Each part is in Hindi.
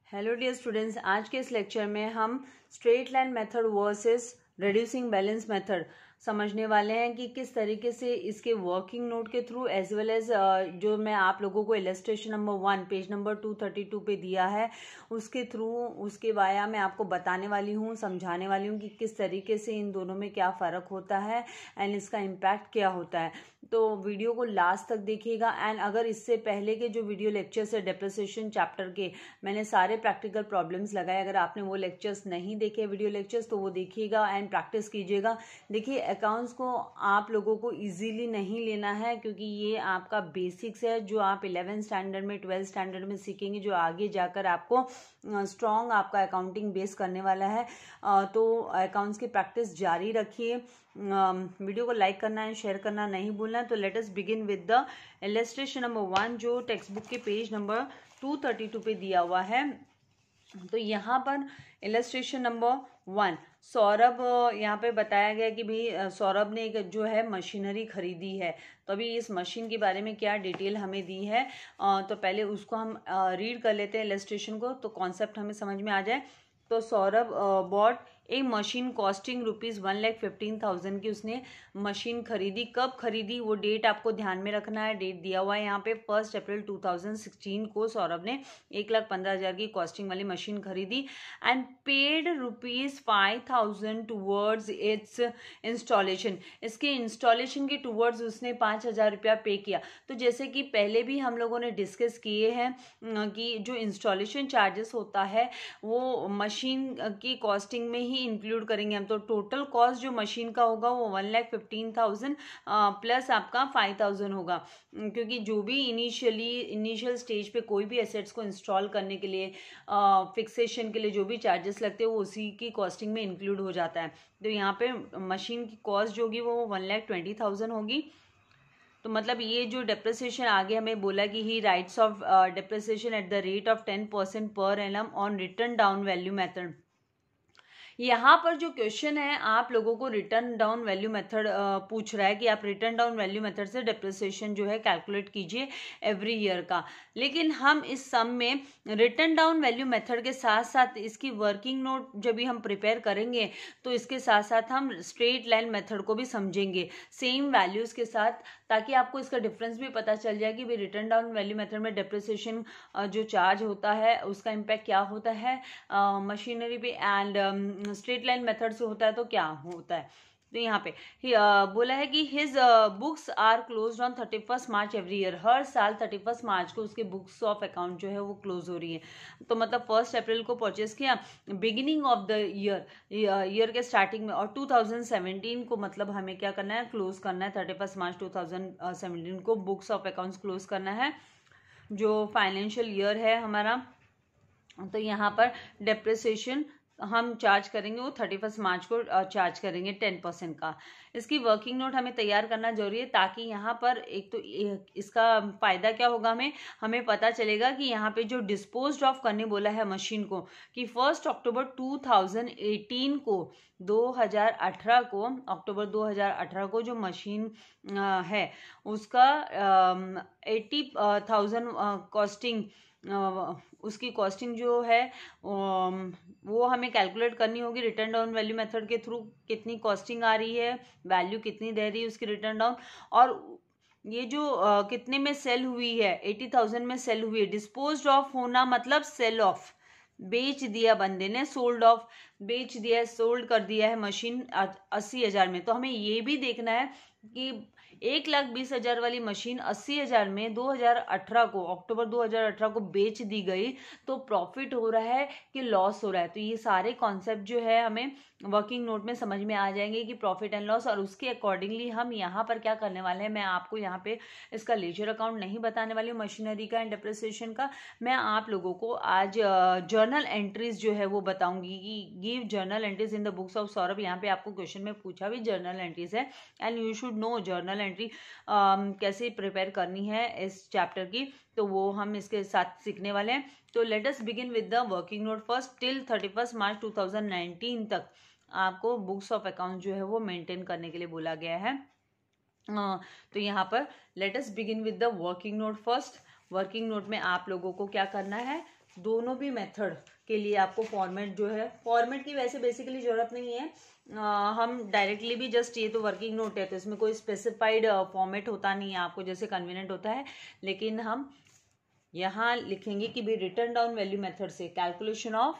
हेलो डियर स्टूडेंट्स, आज के इस लेक्चर में हम straight line method versus reducing balance method समझने वाले हैं कि किस तरीके से इसके वर्किंग नोट के थ्रू एज वेल एज जो मैं आप लोगों को इलस्ट्रेशन नंबर 1 पेज नंबर 232 पे दिया है उसके थ्रू उसके वाया मैं आपको बताने वाली हूँ, समझाने वाली हूँ कि किस तरीके से इन दोनों में क्या फ़र्क होता है एंड इसका इम्पैक्ट क्या होता है। तो वीडियो को लास्ट तक देखिएगा। एंड अगर इससे पहले के जो वीडियो लेक्चर्स है डेप्रिसिएशन चैप्टर के, मैंने सारे प्रैक्टिकल प्रॉब्लम्स लगाए, अगर आपने वो लेक्चर्स नहीं देखे वीडियो लेक्चर्स तो वो देखिएगा एंड प्रैक्टिस कीजिएगा। देखिए, अकाउंट्स को आप लोगों को इजीली नहीं लेना है क्योंकि ये आपका बेसिक्स है जो आप 11th स्टैंडर्ड में 12th स्टैंडर्ड में सीखेंगे, जो आगे जाकर आपको स्ट्रॉन्ग आपका अकाउंटिंग बेस करने वाला है। तो अकाउंट्स की प्रैक्टिस जारी रखिए। वीडियो को लाइक करना है, शेयर करना नहीं भूलना है। तो let us begin with the illustration number 1 जो टेक्स्ट बुक के पेज नंबर 232 पे दिया हुआ है। तो यहाँ पर इलस्ट्रेशन नंबर 1 सौरभ, यहाँ पे बताया गया कि भाई सौरभ ने एक जो है मशीनरी खरीदी है। तो अभी इस मशीन के बारे में क्या डिटेल हमें दी है तो पहले उसको हम रीड कर लेते हैं इलस्ट्रेशन को, तो कॉन्सेप्ट हमें समझ में आ जाए। तो सौरभ बॉट एक मशीन कॉस्टिंग ₹1,15,000 की उसने मशीन खरीदी। कब खरीदी वो डेट आपको ध्यान में रखना है, डेट दिया हुआ है यहाँ पे 1 अप्रैल 2016 को सौरभ ने 1,15,000 की कॉस्टिंग वाली मशीन खरीदी and paid ₹5,000 towards its installation. इसके इंस्टॉलेशन के टूवर्ड्स उसने 5,000 रुपया पे किया। तो जैसे कि पहले भी हम लोगों ने डिस्कस किए हैं कि जो इंस्टॉलेशन चार्जेस होता है वो मशीन की कॉस्टिंग में ही इंक्लूड करेंगे हम। तो टोटल कॉस्ट जो मशीन का होगा वो 1,15,000 प्लस आपका 5,000 होगा, क्योंकि जो भी इनिशियल स्टेज पे कोई भी एसेट्स को इंस्टॉल करने के लिए फिक्सेशन के लिए जो भी चार्जेस लगते हैं वो उसी की कॉस्टिंग में इंक्लूड हो जाता है। तो यहाँ पे मशीन की कॉस्ट जो होगी वो 1,20,000 होगी। तो मतलब ये जो डेप्रिसिएशन आगे हमें बोला कि ही rights of depreciation eight the rate of 10% per annum on return down value method. यहाँ पर जो क्वेश्चन है आप लोगों को रिटर्न डाउन वैल्यू मेथड पूछ रहा है कि आप रिटर्न डाउन वैल्यू मेथड से डेप्रिसिएशन जो है कैलकुलेट कीजिए एवरी ईयर का। लेकिन हम इस सम में रिटर्न डाउन वैल्यू मेथड के साथ साथ इसकी वर्किंग नोट जब भी हम प्रिपेयर करेंगे तो इसके साथ साथ हम स्ट्रेट लाइन मेथड को भी समझेंगे सेम वैल्यूज के साथ, ताकि आपको इसका डिफरेंस भी पता चल जाए कि भाई रिटर्न डाउन वैल्यू मेथड में डेप्रिसिएशन जो चार्ज होता है उसका इम्पैक्ट क्या होता है मशीनरी पे एंड स्ट्रेट लाइन मेथड से होता है तो क्या होता है। तो यहाँ पे बोला है कि his books are closed on 31 March every year. हर साल 31 मार्च को उसके बुक्स ऑफ अकाउंट जो है वो क्लोज हो रही है। तो मतलब 1 अप्रैल को परचेस किया बिगिनिंग ऑफ द ईयर के स्टार्टिंग में, और 2017 को मतलब हमें क्या करना है, क्लोज करना है। 31 मार्च 2017 को बुक्स ऑफ अकाउंट्स क्लोज करना है जो फाइनेंशियल ईयर है हमारा। तो यहाँ पर डेप्रिसिएशन हम चार्ज करेंगे वो 31 मार्च को चार्ज करेंगे 10% का। इसकी वर्किंग नोट हमें तैयार करना जरूरी है ताकि यहाँ पर एक तो इसका फायदा क्या होगा, हमें पता चलेगा कि यहाँ पे जो डिस्पोज्ड ऑफ करने बोला है मशीन को कि 1 अक्टूबर 2018 को 2018 को अक्टूबर 2018 को जो मशीन है उसका 80,000 कॉस्टिंग, उसकी कॉस्टिंग जो है वो हमें कैलकुलेट करनी होगी रिटर्न डाउन वैल्यू मेथड के थ्रू। कितनी कॉस्टिंग आ रही है, वैल्यू कितनी दे रही है उसकी रिटर्न डाउन, और ये जो कितने में सेल हुई है, 80,000 में सेल हुई है। डिस्पोज्ड ऑफ होना मतलब सेल ऑफ, बेच दिया बंदे ने, सोल्ड ऑफ बेच दिया है, सोल्ड कर दिया है मशीन 80,000 में। तो हमें ये भी देखना है कि 1,20,000 वाली मशीन 80,000 में 2018 को अक्टूबर 2018 को बेच दी गई तो प्रॉफिट हो रहा है कि लॉस हो रहा है। तो ये सारे कॉन्सेप्ट जो है हमें वर्किंग नोट में समझ में आ जाएंगे कि प्रॉफिट एंड लॉस, और उसके अकॉर्डिंगली हम यहाँ पर क्या करने वाले हैं। मैं आपको यहाँ पे इसका लेजर अकाउंट नहीं बताने वाली हूँ मशीनरी का एंड डेप्रिसिएशन का। मैं आप लोगों को आज जर्नल एंट्रीज जो है वो बताऊंगी कि give journal entries in the books of Saurabh. यहाँ पे आपको क्वेश्चन में पूछा भी जर्नल एंट्रीज है and you should know journal entry कैसे प्रिपेयर करनी है इस चैप्टर की, तो वो हम इसके साथ सीखने वाले हैं। तो let us begin with the working node first. Till 31 मार्च 2019 तक आपको बुक्स ऑफ अकाउंट जो है वो मेंटेन करने के लिए बोला गया है। तो यहाँ पर late us begin with the working node first. Working note में आप लोगों को क्या करना है, दोनों भी मेथड के लिए आपको फॉर्मेट जो है, फॉर्मेट की वैसे बेसिकली जरूरत नहीं है, हम डायरेक्टली भी जस्ट, ये तो वर्किंग नोट है तो इसमें कोई स्पेसिफाइड फॉर्मेट होता नहीं है, आपको जैसे कन्वीनियंट होता है, लेकिन हम यहाँ लिखेंगे कि भी रिटर्न डाउन वैल्यू मेथड से कैलकुलेशन ऑफ,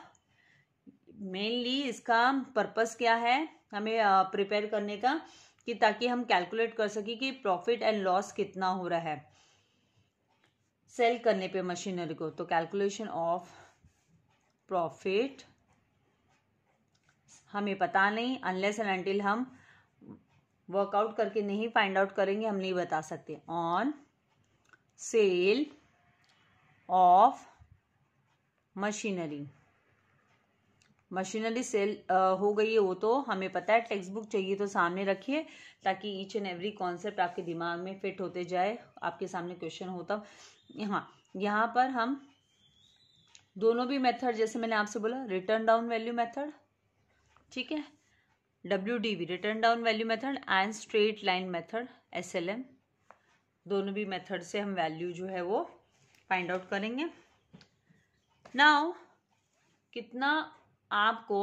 मेनली इसका पर्पस क्या है हमें प्रिपेयर करने का, कि ताकि हम कैलकुलेट कर सके कि प्रॉफिट एंड लॉस कितना हो रहा है सेल करने पे मशीनरी को। तो कैलकुलेशन ऑफ प्रॉफिट हमें पता नहीं, अनलेस एंड अनटिल हम वर्कआउट करके नहीं फाइंड आउट करेंगे, हम नहीं बता सकते। On sale of machinery, machinery sale हो गई है वो तो हमें पता है, टेक्स्ट बुक चाहिए तो सामने रखिए ताकि ईच एंड एवरी कॉन्सेप्ट आपके दिमाग में फिट होते जाए, आपके सामने क्वेश्चन हो तब। यहाँ पर हम दोनों भी मेथड, जैसे मैंने आपसे बोला रिटर्न डाउन वैल्यू मेथड, ठीक है, WDV return down value method and straight line method SLM, दोनों भी मेथड से हम वैल्यू जो है वो फाइंड आउट करेंगे। नाउ कितना आपको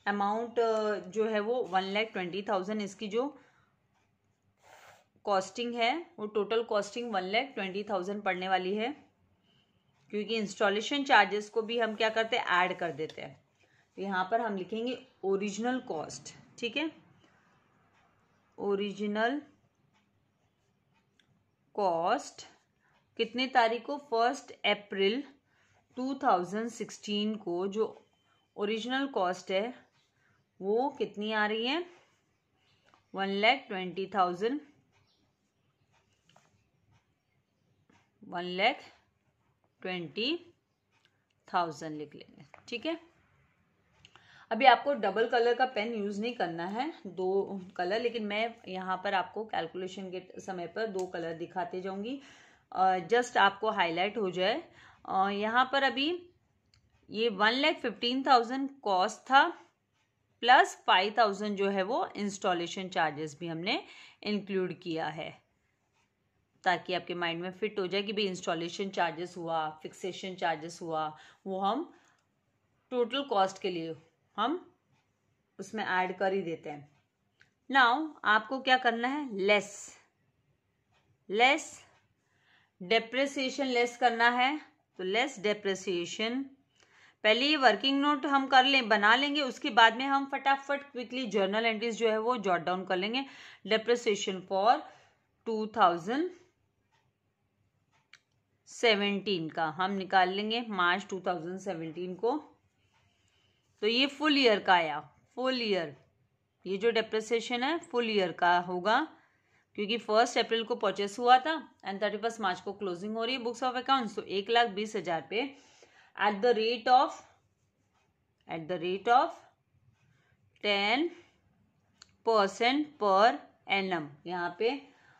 अमाउंट जो है वो 1,20,000, इसकी जो कॉस्टिंग है वो टोटल कॉस्टिंग 1,20,000 पड़ने वाली है, क्योंकि इंस्टॉलेशन चार्जेस को भी हम क्या करते हैं, ऐड कर देते हैं। तो यहाँ पर हम लिखेंगे ओरिजिनल कॉस्ट, ठीक है, ओरिजिनल कॉस्ट कितने तारीख को, 1 अप्रैल 2016 को जो ओरिजिनल कॉस्ट है वो कितनी आ रही है, 1,20,000, 1,20,000 लिख लेंगे, ठीक है। अभी आपको डबल कलर का पेन यूज नहीं करना है, 2 कलर, लेकिन मैं यहाँ पर आपको कैलकुलेशन के समय पर 2 कलर दिखाते जाऊंगी, जस्ट आपको हाईलाइट हो जाए। यहाँ पर अभी ये 1,15,000 कॉस्ट था, प्लस 5,000 जो है वो इंस्टॉलेशन चार्जेस भी हमने इंक्लूड किया है, ताकि आपके माइंड में फिट हो जाए कि भाई इंस्टॉलेशन चार्जेस हुआ, फिक्सेशन चार्जेस हुआ, वो हम टोटल कॉस्ट के लिए हम उसमें ऐड कर ही देते हैं। नाउ आपको क्या करना है, लेस डेप्रिसिएशन लेस करना है, तो लेस डेप्रिसिएशन, पहले ये वर्किंग नोट हम कर लें, बना लेंगे, उसके बाद में हम फटाफट क्विकली जर्नल एंट्रीज जो है वो जॉट डाउन कर लेंगे। डेप्रिसिएशन फॉर 2017 का हम निकाल लेंगे, मार्च 2017 को, तो ये फुल ईयर का आया, फुल ईयर, ये जो डेप्रिसिएशन है फुल ईयर का होगा, क्योंकि 1 अप्रैल को परचेस हुआ था एंड 31 मार्च को क्लोजिंग हो रही है बुक्स ऑफ अकाउंट्स, तो 1,20,000 पे eight the rate of 10% per annum, यहाँ पे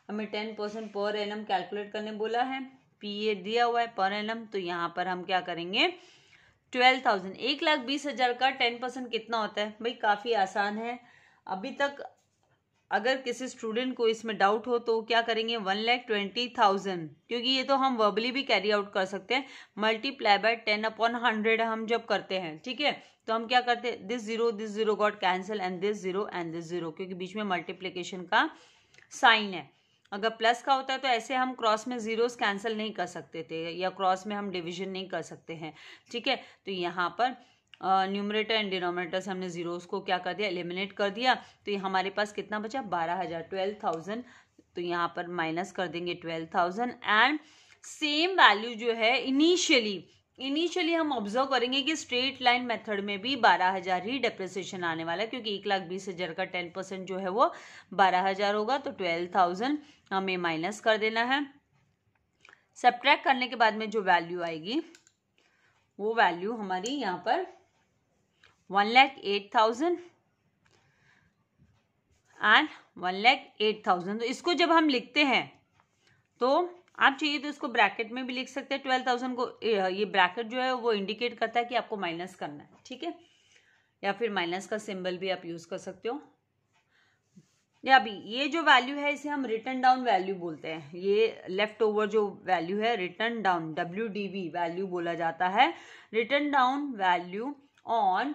हमें 10% पर एनम कैलकुलेट करने बोला है, PA दिया हुआ है पर एनम, तो यहाँ पर हम क्या करेंगे 12,000, 1,20,000 का 10% कितना होता है भाई, काफी आसान है। अभी तक अगर किसी स्टूडेंट को इसमें डाउट हो तो क्या करेंगे, 1,20,000, क्योंकि ये तो हम वर्बली भी कैरी आउट कर सकते हैं, मल्टीप्लाई बाय 10/100 हम जब करते हैं, ठीक है, तो हम क्या करते हैं, this zero got cancel and this zero, क्योंकि बीच में मल्टीप्लीकेशन का साइन है। अगर प्लस का होता है तो ऐसे हम क्रॉस में जीरोस कैंसिल नहीं कर सकते थे, या क्रॉस में हम डिवीजन नहीं कर सकते हैं, ठीक है। तो यहाँ पर न्यूमरेटर एंड डिनोमिनेटर से हमने जीरोस को क्या कर दिया, एलिमिनेट कर दिया, तो ये हमारे पास कितना बचा, 12,000, 12,000, तो यहाँ पर माइनस कर देंगे 12,000, एंड सेम वैल्यू जो है इनिशियली हम ऑब्जर्व करेंगे कि स्ट्रेट लाइन मेथड में भी 12,000 ही डेप्रिसिएशन आने वाला है, क्योंकि 1,20,000 का 10% जो है वो 12,000 होगा, तो 12,000 हमें माइनस कर देना है। सब्ट्रैक्ट करने के बाद में जो वैल्यू आएगी वो वैल्यू हमारी यहाँ पर 1,08,000 एंड 1,08,000। तो इसको जब हम लिखते हैं तो आप चाहिए तो इसको ब्रैकेट में भी लिख सकते हैं, 12,000 को, ये ब्रैकेट जो है वो इंडिकेट करता है कि आपको माइनस करना है, ठीक है, या फिर माइनस का सिंबल भी आप यूज कर सकते हो। या अभी ये जो वैल्यू है इसे हम रिटर्न डाउन वैल्यू बोलते हैं। ये लेफ्ट ओवर जो वैल्यू है रिटर्न डाउन WDV वैल्यू बोला जाता है। रिटर्न डाउन वैल्यू ऑन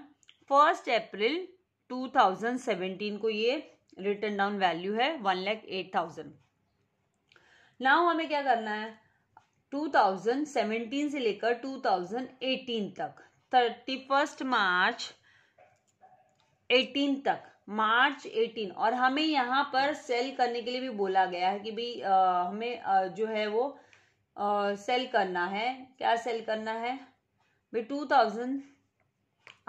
1 अप्रैल 2017 को ये रिटर्न डाउन वैल्यू है 1,08,000। नाउ हमें क्या करना है, 2017 से लेकर 2018 तक 31 मार्च 18 तक, मार्च 18, और हमें यहाँ पर सेल करने के लिए भी बोला गया है कि भाई हमें जो है वो सेल करना है। क्या सेल करना है भाई, 2000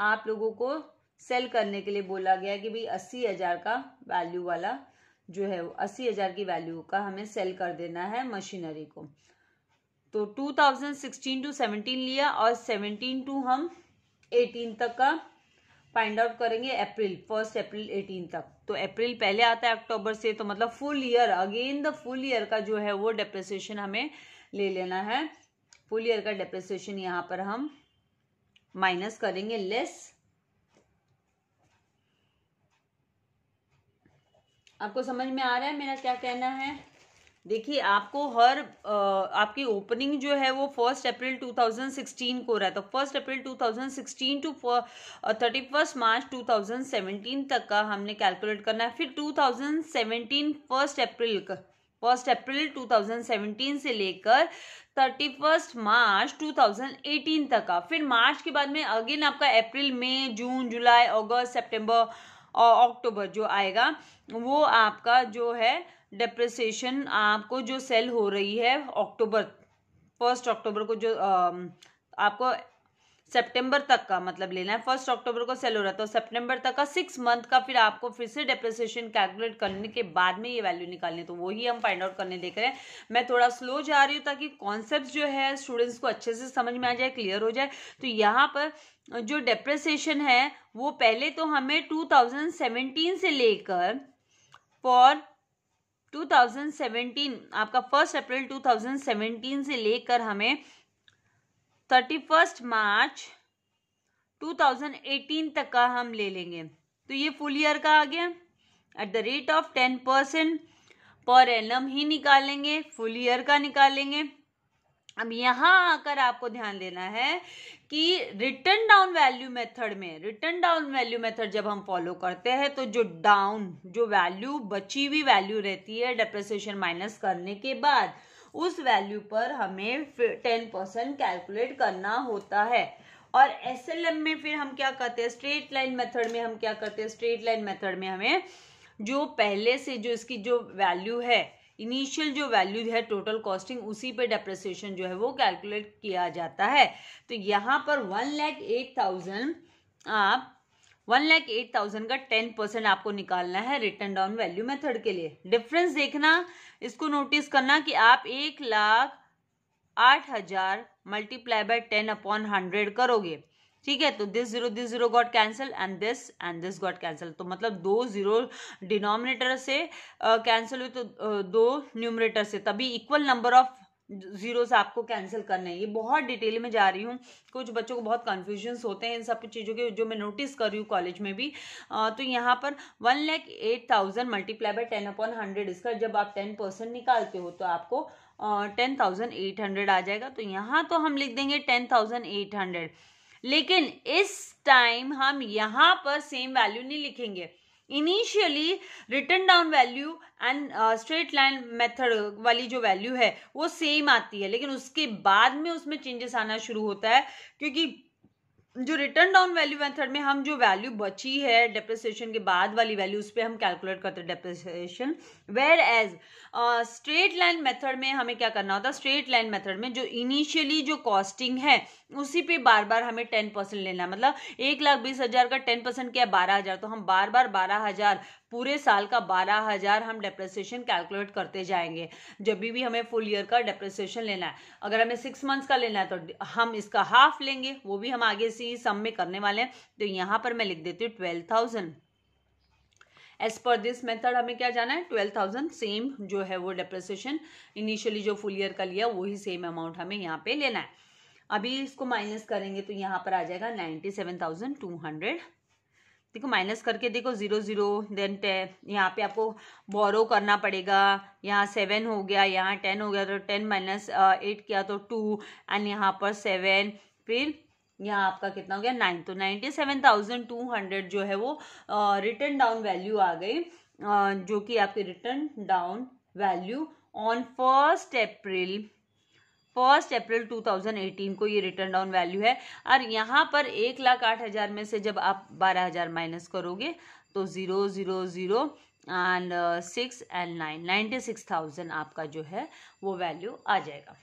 आप लोगों को सेल करने के लिए बोला गया है कि भाई 80,000 का वैल्यू वाला जो है 80,000 की वैल्यू का हमें सेल कर देना है मशीनरी को। तो 2016 to 17 लिया और 17 to हम 18 तक का फाइंड आउट करेंगे, 1 अप्रैल 18 तक। तो अप्रैल पहले आता है अक्टूबर से, तो मतलब full year, again the full year का जो है वो डेप्रिसिएशन हमें ले लेना है। फुल ईयर का डेप्रिसिएशन यहाँ पर हम माइनस करेंगे, लेस। आपको समझ में आ रहा है मेरा क्या कहना है? देखिए आपको हर आपकी ओपनिंग जो है वो 1 अप्रैल 2016 को रहा है, तो 1 अप्रैल 2016 टू 31 मार्च 2017 तक का हमने कैलकुलेट करना है। फिर 2017 1 अप्रैल 2017 से लेकर 31 मार्च 2018 तक का। फिर मार्च के बाद में अगेन आपका अप्रैल, मई, जून, जुलाई, अगस्त, सितंबर और अक्टूबर जो आएगा वो आपका जो है डेप्रिसिएशन आपको जो सेल हो रही है 1 अक्टूबर को, जो आपको सितंबर तक का मतलब लेना है। 1 अक्टूबर को सेल हो रहा है तो सितंबर तक का 6 मंथ का फिर आपको फिर से डेप्रिसिएशन कैलकुलेट करने के बाद में ये वैल्यू निकालनी है। तो वही हम फाइंड आउट करने देख रहे हैं। मैं थोड़ा स्लो जा रही हूँ ताकि कॉन्सेप्ट जो है स्टूडेंट्स को अच्छे से समझ में आ जाए, क्लियर हो जाए। तो यहाँ पर जो डेप्रिसिएशन है वो पहले तो हमें 2017 से लेकर फॉर 2017 आपका 1 अप्रैल 2017 से लेकर हमें 31 मार्च 2018 तक का हम ले लेंगे। तो ये फुल ईयर का आ गया। Eight the rate of 10% per annum ही निकालेंगे, फुल ईयर का निकालेंगे। अब यहाँ आकर आपको ध्यान देना है कि रिटर्न डाउन वैल्यू मेथड जब हम फॉलो करते हैं तो जो वैल्यू बची हुई वैल्यू रहती है डेप्रिसिएशन माइनस करने के बाद, उस वैल्यू पर हमें 10% कैलकुलेट करना होता है। और SLM में फिर हम क्या करते हैं, स्ट्रेट लाइन मेथड में हम क्या करते हैं, स्ट्रेट लाइन मेथड में हमें जो पहले से जो इसकी जो वैल्यू है, इनिशियल जो वैल्यू है टोटल कॉस्टिंग, उसी पे डेप्रिसिएशन जो है वो कैलकुलेट किया जाता है। तो यहाँ पर 1,08,000 आप 1,08,000 का 10% आपको निकालना है रिटर्न डाउन वैल्यू मेथड के लिए। डिफरेंस देखना, इसको नोटिस करना कि आप 1,08,000 मल्टीप्लाई बाय 10/100 करोगे, ठीक है। तो this zero got cancel and this got cancel. तो मतलब 2 जीरो डिनोमिनेटर से कैंसिल हुए तो 2 न्यूमरेटर से, तभी इक्वल नंबर ऑफ जीरो से आपको कैंसिल करना है। ये बहुत डिटेल में जा रही हूँ, कुछ बच्चों को बहुत कन्फ्यूजन्स होते हैं इन सब चीज़ों के, जो मैं नोटिस कर रही हूँ कॉलेज में भी। तो यहाँ पर 1,08,000 मल्टीप्लाई बाय 10/100, इसका जब आप 10% निकालते हो तो आपको 10,800 आ जाएगा। तो यहाँ तो हम लिख देंगे 10,800, लेकिन इस टाइम हम यहाँ पर सेम वैल्यू नहीं लिखेंगे। Initially return down value and straight line method वाली जो वैल्यू है वो सेम आती है, लेकिन उसके बाद में उसमें चेंजेस आना शुरू होता है, क्योंकि जो रिटर्न डाउन वैल्यू मेथड में हम जो वैल्यू बची है डेप्रिसिएशन के बाद वाली वैल्यू, उस पर हम कैलकुलेट करते हैं depreciation. Whereas straight line method में हमें क्या करना होता है, स्ट्रेट लाइन मेथड में जो इनिशियली जो कॉस्टिंग है उसी पे बार बार हमें 10% लेना है। मतलब 1,20,000 का 10% क्या है, 12,000। तो हम बार बार 12,000, पूरे साल का 12,000 हम डेप्रिसिएशन कैलकुलेट करते जाएंगे जब भी हमें फुल ईयर का डेप्रिसिएशन लेना है। अगर हमें 6 मंथ्स का लेना है तो हम इसका हाफ लेंगे, वो भी हम आगे से सम में करने वाले हैं। तो यहाँ पर मैं लिख देती हूँ 12,000। एज पर दिस मेथड हमें क्या जाना है, 12,000 सेम जो है वो डेप्रिसिएशन इनिशियली जो फुल ईयर का लिया वही सेम अमाउंट हमें यहाँ पे लेना है। अभी इसको माइनस करेंगे तो यहाँ पर आ जाएगा 97,200। देखो माइनस करके देखो 0 0 देन 10, यहाँ पे आपको बोरो करना पड़ेगा। यहाँ 7 हो गया, यहाँ 10 हो गया, तो 10 माइनस 8 किया तो 2, एंड यहाँ पर 7, फिर यहाँ आपका कितना हो गया 9। तो 97,200 जो है वो रिटर्न डाउन वैल्यू आ गई, जो कि आपकी रिटर्न डाउन वैल्यू ऑन 1 अप्रैल 2018 को ये रिटर्न डाउन वैल्यू है। और यहाँ पर 1,08,000 में से जब आप 12,000 माइनस करोगे तो 0 0 0 एंड 6 एंड 9, 96,000 आपका जो है वो वैल्यू आ जाएगा।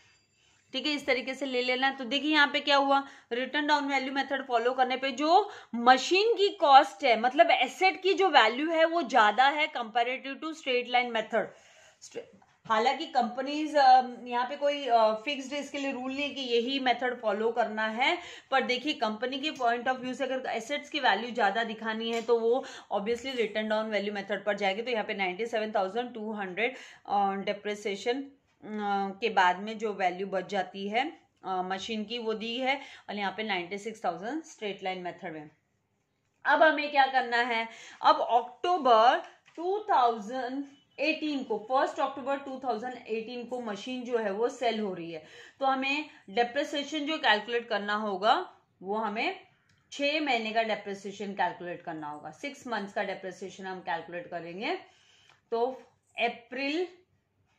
ठीक है, इस तरीके से ले लेना। तो देखिए यहाँ पे क्या हुआ, return down value method follow करने पे जो मशीन की कॉस्ट है, मतलब एसेट की जो वैल्यू है वो ज्यादा है comparative to straight line method. हालांकि कंपनीज यहाँ पे कोई फिक्स्ड इसके लिए रूल नहीं है कि यही मेथड फॉलो करना है, पर देखिए कंपनी के पॉइंट ऑफ व्यू से अगर एसेट्स की वैल्यू ज्यादा दिखानी है तो वो obviously return down value method पर जाएगी। तो यहाँ पे 97,200 डेप्रिसिएशन के बाद में जो वैल्यू बच जाती है मशीन की वो दी है, और यहाँ पे 96,000 स्ट्रेट लाइन मेथड में। अब हमें क्या करना है, अब अक्टूबर 2018 को 1 अक्टूबर 2018 को मशीन जो है वो सेल हो रही है, तो हमें डेप्रिसिएशन जो कैलकुलेट करना होगा वो हमें 6 महीने का डेप्रिसिएशन कैलकुलेट करना होगा। 6 मंथ्स का डेप्रिसिएशन हम कैलकुलेट करेंगे। तो अप्रैल,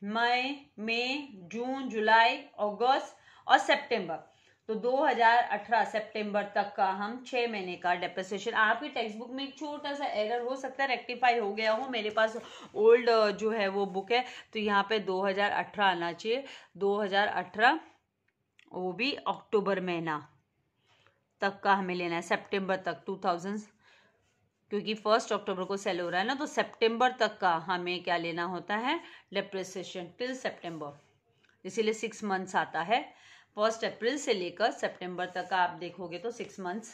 मई, जून, जुलाई, अगस्त और सितंबर, तो 2018 सितंबर तक का हम 6 महीने का डेप्रिसिएशन। आपकी टेक्स्ट बुक में एक छोटा सा एरर हो सकता है, रेक्टिफाई हो गया हो, मेरे पास ओल्ड जो है वो बुक है, तो यहाँ पे 2018 आना चाहिए। 2018 वो भी अक्टूबर महीना तक का हमें लेना है, सितंबर तक 2000, क्योंकि 1 अक्टूबर को सेल हो रहा है ना, तो सितंबर तक का हमें क्या लेना होता है, डेप्रिसिएशन टिल सितंबर, इसीलिए 6 मंथ्स आता है। 1 अप्रैल से लेकर सितंबर तक का आप देखोगे तो 6 मंथ्स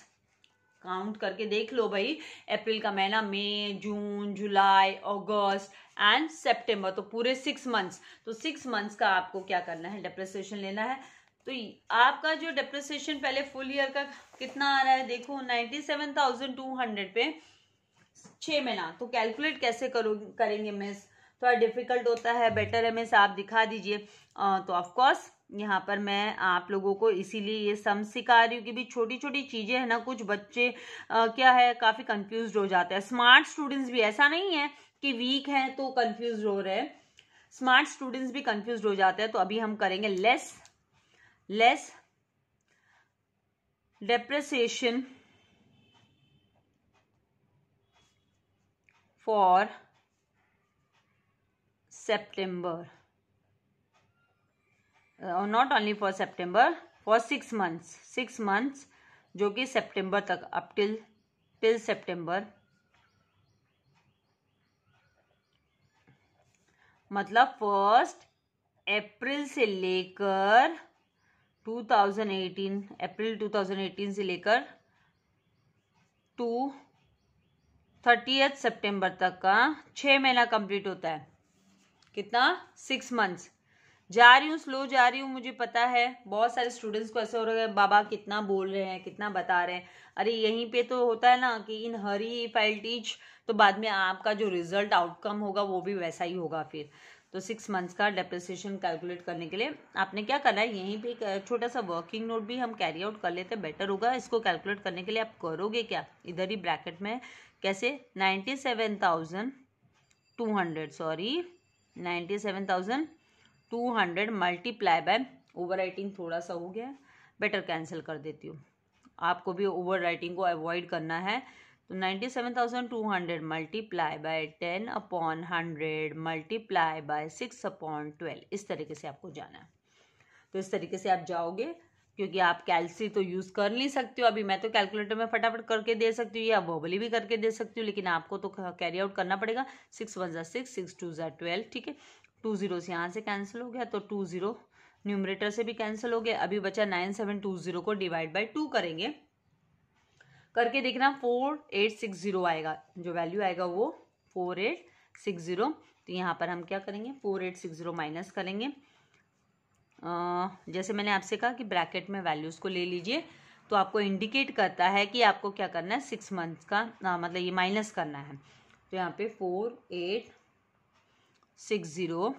काउंट करके देख लो भाई। अप्रैल का महीना, मई, जून, जुलाई, अगस्त एंड सितंबर, तो पूरे 6 मंथ्स। तो 6 मंथ्स का आपको क्या करना है, डेप्रिसिएशन लेना है। तो आपका जो डेप्रिसिएशन पहले फुल ईयर का कितना आ रहा है, देखो 97,200 पे 6 महीना। तो कैलकुलेट कैसे करेंगे मिस, थोड़ा डिफिकल्ट होता है, बेटर है मिस आप दिखा दीजिए। तो ऑफ कोर्स यहाँ पर मैं आप लोगों को इसीलिए ये सम सिखा रही हूँ कि भी छोटी छोटी चीजें है ना, कुछ बच्चे क्या है काफी कंफ्यूज हो जाते हैं। स्मार्ट स्टूडेंट्स भी, ऐसा नहीं है कि वीक हैं तो कंफ्यूज हो रहे हैं, स्मार्ट स्टूडेंट्स भी कंफ्यूज हो जाते हैं। तो अभी हम करेंगे less depreciation for September, not only for September, for 6 months जो कि सितंबर तक, अप टिल सितंबर, मतलब 1 अप्रैल से लेकर 2018, अप्रैल 2018 से लेकर 30 सितंबर तक का 6 महीना कंप्लीट होता है। कितना, 6 मंथ्स। जा रही हूँ, स्लो जा रही हूँ, मुझे पता है बहुत सारे स्टूडेंट्स को ऐसे हो रहा है बाबा कितना बोल रहे हैं, कितना बता रहे हैं। अरे यहीं पे तो होता है ना कि इन हरी इफ आई टीच, तो बाद में आपका जो रिजल्ट आउटकम होगा वो भी वैसा ही होगा फिर। तो 6 मंथ्स का डेप्रिसिएशन कैलकुलेट करने के लिए आपने क्या करना है, यहीं पे एक छोटा सा वर्किंग नोट भी हम कैरी आउट कर लेते हैं, बेटर होगा। इसको कैलकुलेट करने के लिए आप करोगे क्या, इधर ही ब्रैकेट में कैसे, 97,200 मल्टीप्लाई बाय, ओवर राइटिंग थोड़ा सा हो गया, बेटर कैंसिल कर देती हूँ, आपको भी ओवर राइटिंग को अवॉइड करना है। तो 97,200 मल्टीप्लाई बाय 10/100 मल्टीप्लाई बाय 6/12, इस तरीके से आपको जाना है। तो इस तरीके से आप जाओगे, क्योंकि आप कैलसी तो यूज कर नहीं सकते हो अभी, मैं तो कैलकुलेटर में फटाफट करके दे सकती हूँ या वर्बली भी करके दे सकती हूँ, लेकिन आपको तो कैरी आउट करना पड़ेगा। 6 1 ज़ा 6, 6 2 ज़ा 12, ठीक है। 2 zeros यहाँ से कैंसिल हो गया, तो 2 0 न्यूमरेटर से भी कैंसिल हो गया। अभी बचा 9720 को डिवाइड बाय 2 करेंगे, करके देखना 4860 आएगा, जो वैल्यू आएगा वो 4860। तो यहाँ पर हम क्या करेंगे, 4860 माइनस करेंगे। जैसे मैंने आपसे कहा कि ब्रैकेट में वैल्यूज को ले लीजिए, तो आपको इंडिकेट करता है कि आपको क्या करना है, 6 मंथ्स का मतलब ये माइनस करना है। तो यहाँ पे 4860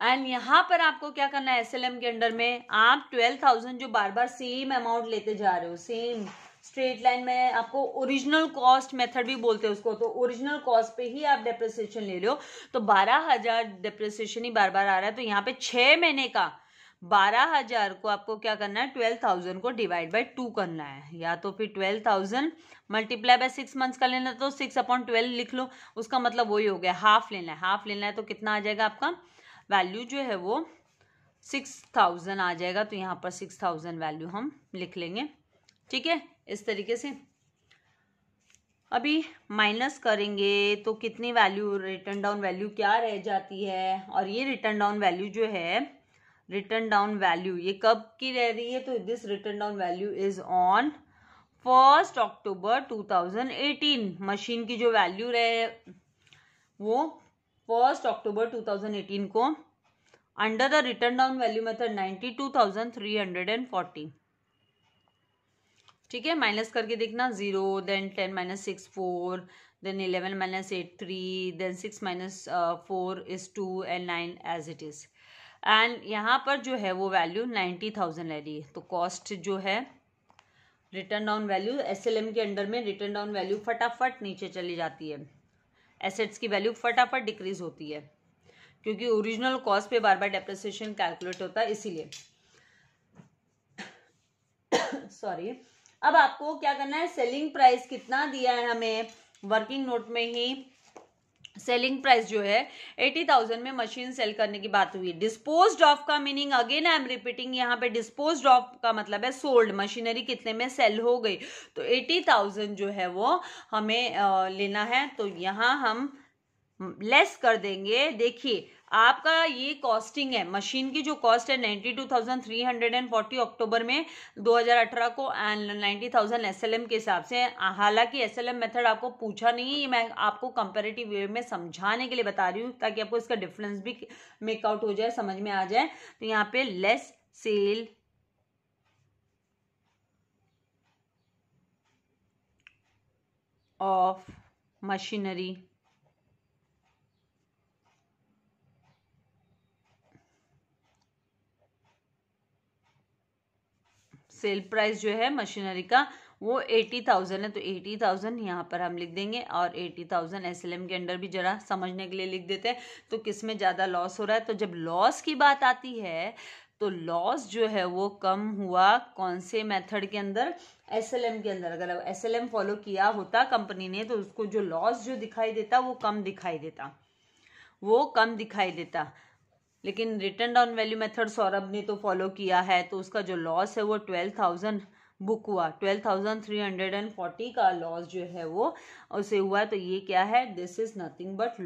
एंड यहाँ पर आपको क्या करना है, SLM के अंडर में आप 12,000 जो बार बार सेम अमाउंट लेते जा रहे हो, सेम स्ट्रेट लाइन में आपको ओरिजिनल कॉस्ट मेथड भी बोलते हैं उसको, तो ओरिजिनल कॉस्ट पे ही आप डेप्रिसिएशन ले लो। तो 12,000 डेप्रिसिएशन ही बार बार आ रहा है, तो यहाँ पे 6 महीने का 12,000 को आपको क्या करना है, 12,000 को डिवाइड बाय 2 करना है, या तो फिर 12,000 मल्टीप्लाई बाय 6 मंथ्स का लेना, तो 6/12 लिख लो, उसका मतलब वही हो गया, हाफ लेना है। हाफ लेना है तो कितना आ जाएगा आपका वैल्यू जो है वो 6,000 आ जाएगा। तो यहाँ पर 6,000 वैल्यू हम लिख लेंगे, ठीक है। इस तरीके से अभी माइनस करेंगे तो कितनी वैल्यू, रिटर्न डाउन वैल्यू क्या रह जाती है, और ये रिटर्न डाउन वैल्यू जो है, रिटर्न डाउन वैल्यू ये कब की रह रही है, तो this return down value is on 1 October 2018। Machine की जो वैल्यू रहे वो 1 अक्टूबर 2018 को under the return down value method 92,340, ठीक है। माइनस करके देखना, 0 then 10 - 6 4 then 11 - 8 3 then 6 - 4 is 2 and 9 as it is। And यहाँ पर जो है वो वैल्यू 90,000 ले रही है। तो कॉस्ट जो है, रिटर्न डाउन वैल्यू SLM के अंडर में रिटर्न डाउन वैल्यू फटाफट नीचे चली जाती है, एसेट्स की वैल्यू फटाफट डिक्रीज होती है, क्योंकि ओरिजिनल कॉस्ट पे बार बार डेप्रिसिएशन कैलकुलेट होता है, इसीलिए सॉरी। अब आपको क्या करना है, सेलिंग प्राइस कितना दिया है हमें, वर्किंग नोट में ही सेलिंग प्राइस जो है 80,000 में मशीन सेल करने की बात हुई। डिस्पोज्ड ऑफ का meaning, again I am repeating, यहाँ पे डिस्पोज्ड ऑफ का मतलब है सोल्ड, मशीनरी कितने में सेल हो गई। तो 80,000 जो है वो हमें लेना है, तो यहाँ हम लेस कर देंगे। देखिए आपका ये कॉस्टिंग है, मशीन की जो कॉस्ट है 92,340 अक्टूबर में 2018 को एंड 90,000 SLM के हिसाब से। हालांकि SLM मेथड आपको पूछा नहीं है, ये मैं आपको कंपैरेटिव वे में समझाने के लिए बता रही हूँ, ताकि आपको इसका डिफरेंस भी मेकआउट हो जाए, समझ में आ जाए। तो यहाँ पे less sale of machinery sale price जो है मशीनरी का वो 80,000 है। तो 80,000 यहाँ पर हम लिख देंगे, और 80,000 SLM के अंडर भी जरा समझने के लिए लिख देते हैं। तो किस में ज़्यादा लॉस हो रहा है, तो जब लॉस की बात आती है तो लॉस जो है वो कम हुआ कौन से मेथड के अंदर, SLM के अंदर। अगर SLM फॉलो किया होता कंपनी ने तो उसको जो लॉस जो दिखाई देता वो कम दिखाई देता, लेकिन return down value method Saurabh ने तो फॉलो किया है, तो उसका जो लॉस है वो 12,000 बुक हुआ, 12,340 का लॉस जो है वो उसे हुआ। तो ये क्या है, this is nothing but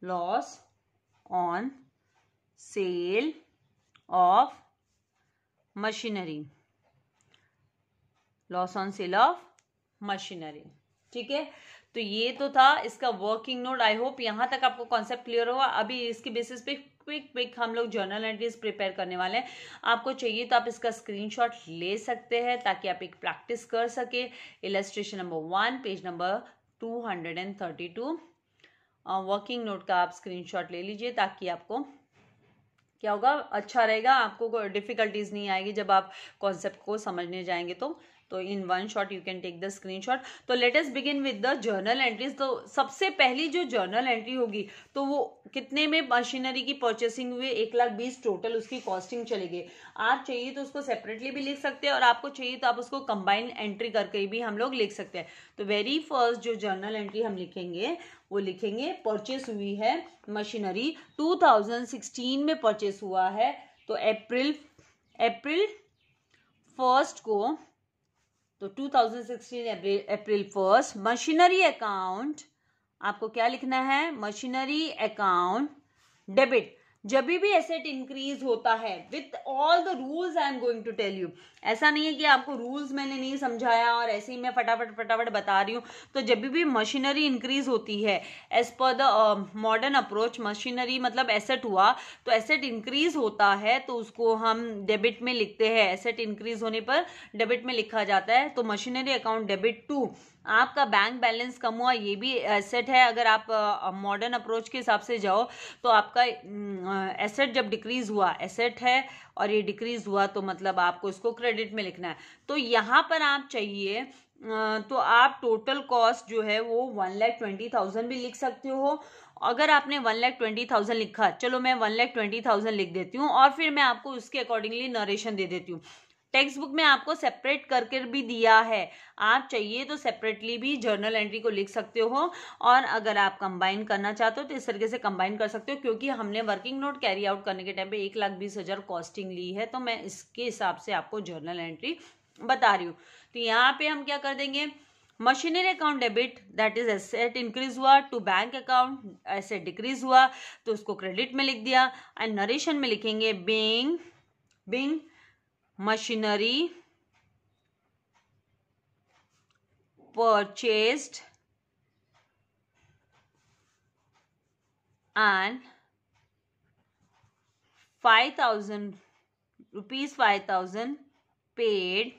loss on sale of machinery, loss on sale of machinery, ठीक है। तो ये तो था इसका वर्किंग नोट। आई होप यहाँ तक आपको कॉन्सेप्ट क्लियर होगा। अभी इसके बेसिस पे क्विक हम लोग जर्नल एंट्रीज प्रिपेयर करने वाले हैं। आपको चाहिए तो आप इसका स्क्रीनशॉट ले सकते हैं, ताकि आप एक प्रैक्टिस कर सके। Illustration number 1 page number 232 working note का आप स्क्रीनशॉट ले लीजिए, ताकि आपको क्या होगा, अच्छा रहेगा, आपको डिफिकल्टीज नहीं आएगी जब आप कॉन्सेप्ट को समझने जाएंगे। तो in one shot you can take the screenshot. तो let us begin with the journal entries. तो सबसे पहली जो जर्नल एंट्री होगी तो वो कितने में मशीनरी की परचेसिंग हुई, 1,20,000 टोटल उसकी कॉस्टिंग चलेगी। आप चाहिए तो उसको सेपरेटली भी लिख सकते हैं, और आपको चाहिए तो आप उसको कंबाइन एंट्री करके भी हम लोग लिख सकते हैं। तो वेरी फर्स्ट जो जर्नल एंट्री हम लिखेंगे वो लिखेंगे परचेस हुई है मशीनरी 2016 में परचेस हुआ है। तो अप्रैल 1 को, तो 2016 अप्रैल 1 मशीनरी अकाउंट, आपको क्या लिखना है, मशीनरी अकाउंट डेबिट। जब भी एसेट इंक्रीज होता है with all the rules I am going to tell you, ऐसा नहीं है कि आपको रूल्स मैंने नहीं समझाया और ऐसे ही मैं फटाफट बता रही हूँ। तो जब भी मशीनरी इंक्रीज होती है as per the modern approach, machinery मतलब एसेट हुआ, तो एसेट इंक्रीज होता है तो उसको हम डेबिट में लिखते हैं। एसेट इंक्रीज होने पर डेबिट में लिखा जाता है। तो मशीनरी अकाउंट डेबिट टू, आपका बैंक बैलेंस कम हुआ, ये भी एसेट है। अगर आप मॉडर्न अप्रोच के हिसाब से जाओ तो आपका एसेट जब डिक्रीज हुआ, एसेट है और ये डिक्रीज हुआ, तो मतलब आपको इसको क्रेडिट में लिखना है। तो यहाँ पर आप चाहिए तो आप टोटल कॉस्ट जो है वो 1,20,000 भी लिख सकते हो। अगर आपने 1,20,000 लिखा, चलो मैं 1,20,000 लिख देती हूँ और फिर मैं आपको उसके अकॉर्डिंगली नरेशन दे देती हूँ। टेक्स्ट बुक में आपको सेपरेट करके भी दिया है, आप चाहिए तो सेपरेटली भी जर्नल एंट्री को लिख सकते हो, और अगर आप कंबाइन करना चाहते हो तो इस तरीके से कंबाइन कर सकते हो। क्योंकि हमने वर्किंग नोट कैरी आउट करने के टाइम पे 1,20,000 कॉस्टिंग ली है, तो मैं इसके हिसाब से आपको जर्नल एंट्री बता रही हूँ। तो यहाँ पे हम क्या कर देंगे, machinery account debit, that is asset increase हुआ, to bank account asset decrease हुआ, तो उसको क्रेडिट में लिख दिया। एंड नरेशन में लिखेंगे Bing machinery purchased and 5,000 rupees 5,000 paid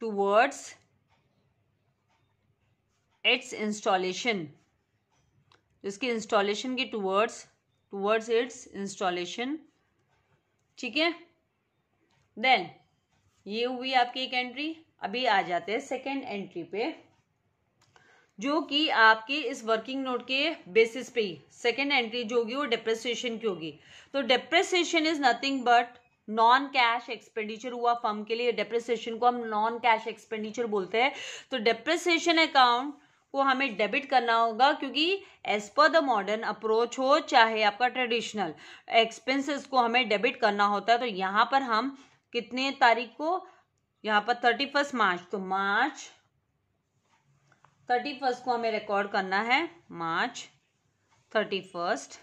towards its installation, इसकी इंस्टॉलेशन की टूवर्ड्स इट्स इंस्टॉलेशन, ठीक है। देन ये हुई आपकी एक एंट्री। अभी आ जाते हैं सेकेंड एंट्री पे, जो कि आपके इस वर्किंग नोट के बेसिस पे ही सेकेंड एंट्री जो होगी वो डेप्रिसिएशन की होगी। तो depreciation is nothing but non cash expenditure हुआ फर्म के लिए। डेप्रिसिएशन को हम नॉन कैश एक्सपेंडिचर बोलते हैं। तो डेप्रिसिएशन अकाउंट को हमें डेबिट करना होगा, क्योंकि as per the modern approach हो चाहे आपका ट्रेडिशनल, एक्सपेंसेस को हमें डेबिट करना होता है। तो यहाँ पर हम कितने तारीख को, यहाँ पर 31 मार्च, तो मार्च 31 को हमें रिकॉर्ड करना है। मार्च 31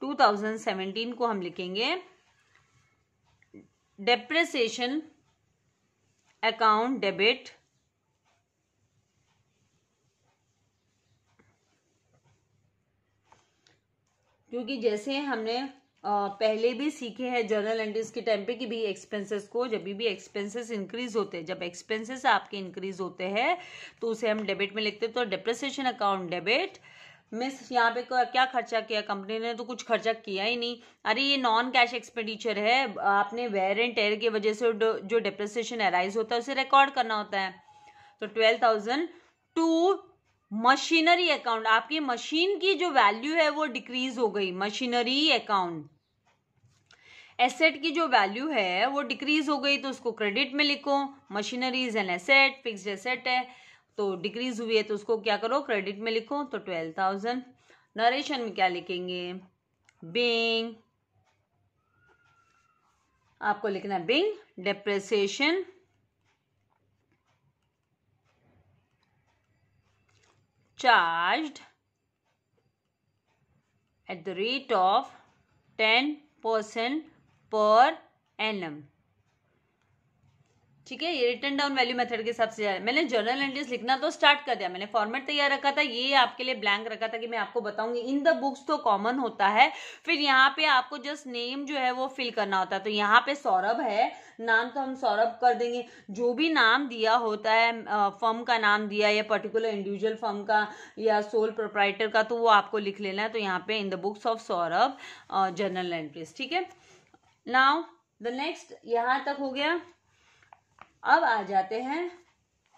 2017 को हम लिखेंगे डेप्रिसिएशन अकाउंट डेबिट क्योंकि जैसे हमने पहले भी सीखे हैं जर्नल एंट्रीज के टाइम पे कि भी एक्सपेंसेस को, जब भी एक्सपेंसेस इंक्रीज होते हैं, जब एक्सपेंसेस आपके इंक्रीज होते हैं तो उसे हम डेबिट में लिखते हैं। तो डेप्रिसिएशन अकाउंट डेबिट मिस, यहाँ पे क्या खर्चा किया कंपनी ने, तो कुछ खर्चा किया ही नहीं। अरे ये नॉन कैश एक्सपेंडिचर है, आपने वेयर एंड टेयर की वजह से जो डेप्रिसिएशन अराइज होता है उसे रिकॉर्ड करना होता है। तो 12,000 टू मशीनरी अकाउंट, आपकी मशीन की जो वैल्यू है वो डिक्रीज हो गई। मशीनरी अकाउंट, एसेट की जो वैल्यू है वो डिक्रीज हो गई, तो उसको क्रेडिट में लिखो। Machinery is an asset, fixed asset है, तो डिक्रीज हुई है तो उसको क्या करो, क्रेडिट में लिखो। तो 12,000। नरेशन में क्या लिखेंगे, बिंग, आपको लिखना है being depreciation charged at the rate of 10% per annum, ठीक है। ये रिटर्न डाउन वैल्यू मेथड के हिसाब से मैंने जर्नल एंट्रीज लिखना तो स्टार्ट कर दिया, मैंने फॉर्मेट तैयार रखा था, ये आपके लिए ब्लैंक रखा था कि मैं आपको बताऊंगी। इन द बुक्स तो कॉमन होता है, फिर यहाँ पे आपको जस्ट नेम जो है वो फिल करना होता है। तो यहाँ पे सौरभ है, नाम तो हम सौरभ कर देंगे। जो भी नाम दिया होता है, फर्म का नाम दिया या पर्टिकुलर इंडिविजुअल फर्म का या सोल प्रोप्राइटर का, तो वो आपको लिख लेना है। तो यहाँ पे in the books of Saurabh journal entries, ठीक है। नाउ द नेक्स्ट, यहाँ तक हो गया। अब आ जाते हैं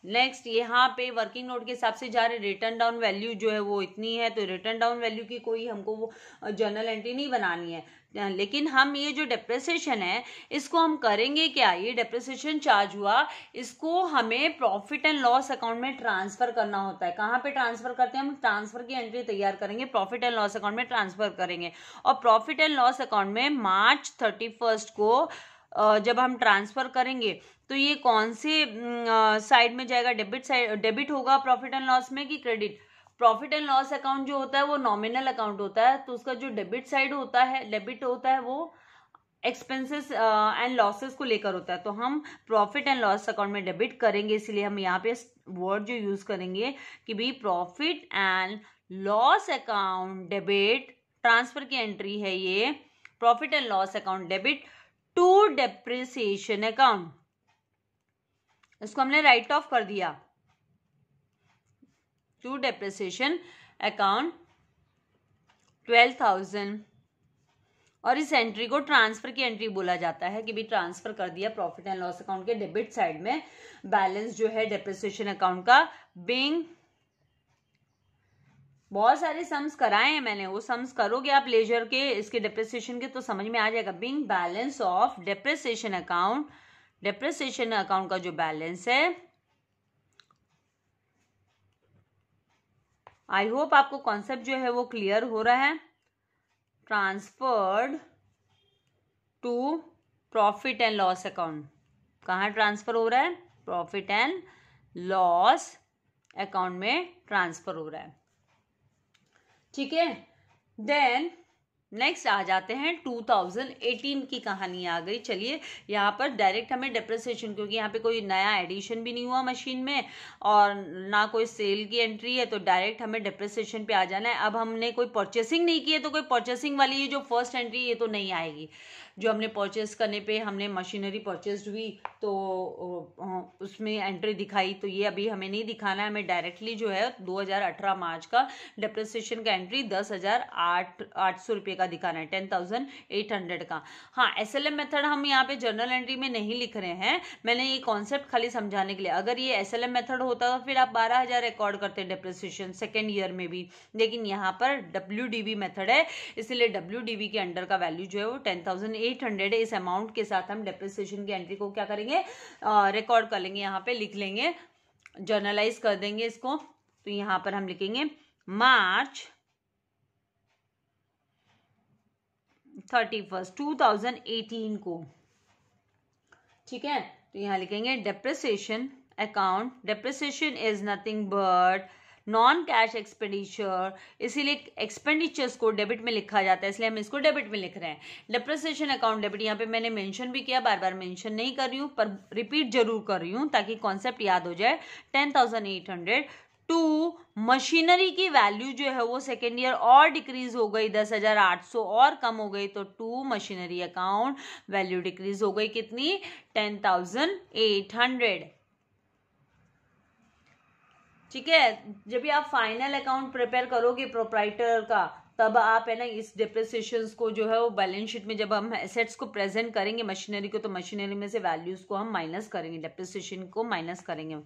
नेक्स्ट, यहाँ पे वर्किंग नोट के हिसाब से जा रहे, रिटर्न डाउन वैल्यू जो है वो इतनी है, तो रिटर्न डाउन वैल्यू की कोई हमको वो जर्नल एंट्री नहीं बनानी है। लेकिन हम ये जो डेप्रिसिएशन है इसको हम करेंगे क्या, ये डेप्रिसिएशन चार्ज हुआ, इसको हमें प्रॉफिट एंड लॉस अकाउंट में ट्रांसफर करना होता है। कहाँ पे ट्रांसफर करते हैं, हम ट्रांसफर की एंट्री तैयार करेंगे, प्रॉफिट एंड लॉस अकाउंट में ट्रांसफर करेंगे। और प्रॉफिट एंड लॉस अकाउंट में मार्च 31 को जब हम ट्रांसफर करेंगे तो ये कौन से साइड में जाएगा, डेबिट साइड, डेबिट होगा प्रॉफिट एंड लॉस में कि credit, profit and loss account जो होता है वो नॉमिनल अकाउंट होता है, तो उसका जो डेबिट साइड होता है, डेबिट होता है, वो एक्सपेंसेस एंड लॉसेस को लेकर होता है। तो हम प्रॉफिट एंड लॉस अकाउंट में डेबिट करेंगे, इसलिए हम यहाँ पे वर्ड जो यूज करेंगे कि भाई profit and loss account debit, transfer की एंट्री है ये, profit and loss account debit to depreciation account, इसको हमने राइट ऑफ कर दिया टू डेप्रिसिएशन अकाउंट 12,000, और इस एंट्री को ट्रांसफर की एंट्री बोला जाता है कि भी ट्रांसफर कर दिया प्रॉफिट एंड लॉस अकाउंट के डेबिट साइड में बैलेंस जो है डेप्रिसिएशन अकाउंट का। बिंग, बहुत सारे सम्स कराए हैं मैंने, वो सम्स करोगे आप लेजर के इसके डेप्रिसिएशन के तो समझ में आ जाएगा। Being balance of depreciation account, depreciation account का जो बैलेंस है, आई होप आपको कॉन्सेप्ट जो है वो क्लियर हो रहा है। Transferred to profit and loss account, कहाँ ट्रांसफर हो रहा है? प्रॉफिट एंड लॉस अकाउंट में ट्रांसफर हो रहा है, ठीक है। देन नेक्स्ट आ जाते हैं 2018 की कहानी आ गई। चलिए यहाँ पर डायरेक्ट हमें डेप्रिसिएशन, क्योंकि यहाँ पे कोई नया एडिशन भी नहीं हुआ मशीन में और ना कोई सेल की एंट्री है, तो डायरेक्ट हमें डेप्रिसिएशन पे आ जाना है। अब हमने कोई परचेसिंग नहीं की है तो कोई परचेसिंग वाली ये जो फर्स्ट एंट्री ये तो नहीं आएगी। जो हमने परचेस करने पे हमने मशीनरी परचेस्ड हुई तो उसमें एंट्री दिखाई, तो ये अभी हमें नहीं दिखाना है, हमें डायरेक्टली जो है 2018 मार्च का डेप्रिसिएशन का एंट्री 10,800 रुपये का दिखाना है, 10,800 का। हाँ, SLM मेथड हम यहाँ पे जर्नल एंट्री में नहीं लिख रहे हैं, मैंने ये कॉन्सेप्ट खाली समझाने के लिए। अगर ये SLM मेथड होता तो फिर आप 12,000 रिकॉर्ड करते डेप्रिसिएशन सेकेंड ईयर में भी, लेकिन यहाँ पर WDV मेथड है, इसलिए WDV के अंडर का वैल्यू जो है वो 10,800 है। इस अमाउंट के साथ हम डेप्रिसिएशन की एंट्री को क्या करेंगे? रिकॉर्ड कर लेंगे, यहाँ पे लिख लेंगे, जर्नलाइज कर देंगे इसको। तो यहाँ पर हम लिखेंगे मार्च 31, 2018 को, ठीक है। तो यहाँ लिखेंगे depreciation account, depreciation is nothing but non cash expenditure, इसीलिए एक्सपेंडिचर्स को डेबिट में लिखा जाता है, इसलिए हम इसको डेबिट में लिख रहे हैं। डेप्रिसिएशन अकाउंट डेबिट, यहाँ पे मैंने मेंशन भी किया, बार बार मेंशन नहीं कर रही हूँ पर रिपीट जरूर कर रही हूँ ताकि कॉन्सेप्ट याद हो जाए। 10,800 टू मशीनरी की वैल्यू जो है वो सेकेंड ईयर और डिक्रीज हो गई, 10,800 और कम हो गई, तो to machinery account value decrease हो गई कितनी? 10,800, ठीक है। जब भी आप फाइनल अकाउंट प्रिपेयर करोगे प्रोप्राइटर का, तब आप है ना इस डेप्रिसिएशंस को जो है वो बैलेंस शीट में जब हम एसेट्स को प्रेजेंट करेंगे मशीनरी को, तो मशीनरी में से वैल्यूज को हम माइनस करेंगे, डेप्रिसिएशन को माइनस करेंगे,